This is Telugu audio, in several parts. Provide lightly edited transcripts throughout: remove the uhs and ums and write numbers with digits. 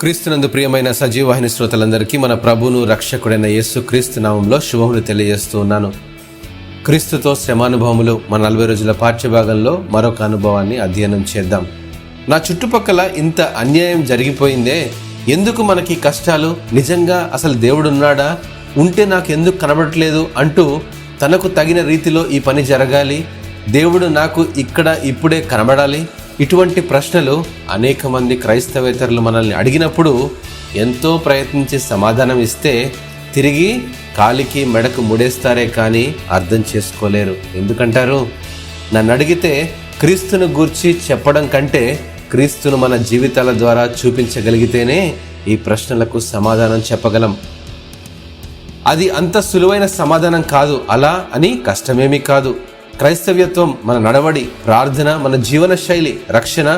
క్రీస్తునందు ప్రియమైన సజీవవాహిని శ్రోతలందరికీ మన ప్రభువును రక్షకుడైన యేసు క్రీస్తు నామంలో శుభములు తెలియజేస్తూ ఉన్నాను. క్రీస్తుతో శ్రమానుభవములు మన 40 రోజుల పాఠ్యభాగంలో మరొక అనుభవాన్ని అధ్యయనం చేద్దాం. నా చుట్టుపక్కల ఇంత అన్యాయం జరిగిపోయిందే, ఎందుకు మనకి కష్టాలు, నిజంగా అసలు దేవుడున్నాడా, ఉంటే నాకు ఎందుకు కనబడట్లేదు అంటూ తనకు తగిన రీతిలో ఈ పని జరగాలి, దేవుడు నాకు ఇక్కడ ఇప్పుడే కనబడాలి, ఇటువంటి ప్రశ్నలు అనేక మంది క్రైస్తవేతరులు మనల్ని అడిగినప్పుడు ఎంతో ప్రయత్నించి సమాధానం ఇస్తే తిరిగి కాలికి మెడకు ముడేస్తారే కానీ అర్థం చేసుకోలేరు. ఎందుకంటారు? నన్ను అడిగితే క్రీస్తును గూర్చి చెప్పడం కంటే క్రీస్తును మన జీవితాల ద్వారా చూపించగలిగితేనే ఈ ప్రశ్నలకు సమాధానం చెప్పగలం. అది అంత సులువైన సమాధానం కాదు, అలా అని కష్టమేమీ కాదు. క్రైస్తవ్యత్వం, మన నడవడి, ప్రార్థన, మన జీవన శైలి, రక్షణ,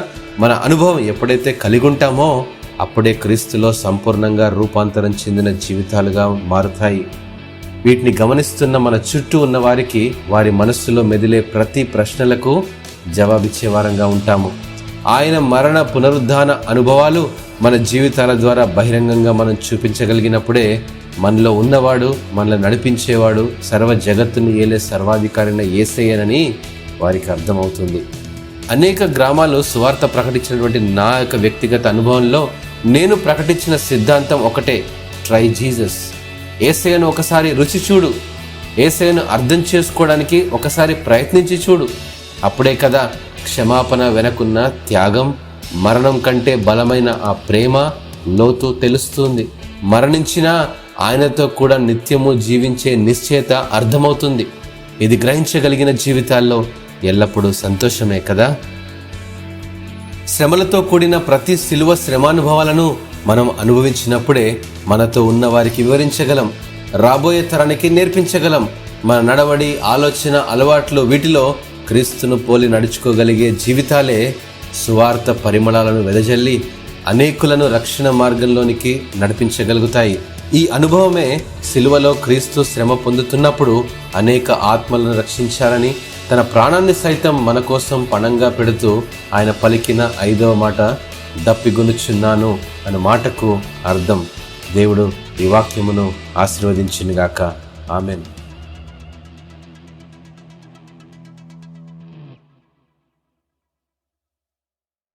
మన అనుభవం ఎప్పుడైతే కలిగి ఉంటామో అప్పుడే క్రీస్తులో సంపూర్ణంగా రూపాంతరం చెందిన జీవితాలుగా మారుతాయి. వీటిని గమనిస్తున్న మన చుట్టూ ఉన్న వారికి వారి మనస్సులో మెదిలే ప్రతి ప్రశ్నలకు జవాబిచ్చే వారంగా ఉంటాము. ఆయన మరణ పునరుద్ధాన అనుభవాలు మన జీవితాల ద్వారా బహిరంగంగా మనం చూపించగలిగినప్పుడే మనలో ఉన్నవాడు, మనల్ని నడిపించేవాడు, సర్వ జగత్తుని ఏలే సర్వాధికారైన యేసయ్యనని వారికి అర్థమవుతుంది. అనేక గ్రామాలు సువార్త ప్రకటించినటువంటి నా యొక్క వ్యక్తిగత అనుభవంలో నేను ప్రకటించిన సిద్ధాంతం ఒకటే: ట్రై జీసస్. యేసయ్యను ఒకసారి రుచి చూడు, యేసయ్యను అర్థం చేసుకోవడానికి ఒకసారి ప్రయత్నించి చూడు. అప్పుడే కదా క్షమాపణ వెనకున్న త్యాగం, మరణం కంటే బలమైన ఆ ప్రేమ లోతు తెలుస్తుంది. మరణించినా ఆయనతో కూడా నిత్యము జీవించే నిశ్చయత అర్థమవుతుంది. ఇది గ్రహించగలిగిన జీవితాల్లో ఎల్లప్పుడూ సంతోషమే కదా. శ్రమలతో కూడిన ప్రతి శిలువ శ్రమానుభవాలను మనం అనుభవించినప్పుడే మనతో ఉన్న వారికి వివరించగలం, రాబోయే తరానికి నేర్పించగలం. మన నడవడి, ఆలోచన, అలవాట్లు, వీటిలో క్రీస్తును పోలి నడుచుకోగలిగే జీవితాలే సువార్త పరిమళాలను వెదజల్లి అనేకులను రక్షణ మార్గంలోనికి నడిపించగలుగుతాయి. ఈ అనుభవమే సిలువలో క్రీస్తు శ్రమ పొందుతున్నప్పుడు అనేక ఆత్మలను రక్షించాలని, తన ప్రాణాన్ని సైతం మన కోసం పణంగా పెడుతూ ఆయన పలికిన 5వ మాట దప్పిగొనుచున్నాను అనే మాటకు అర్థం. దేవుడు ఈ వాక్యమును ఆశీర్వదించునుగాక. ఆమెన్.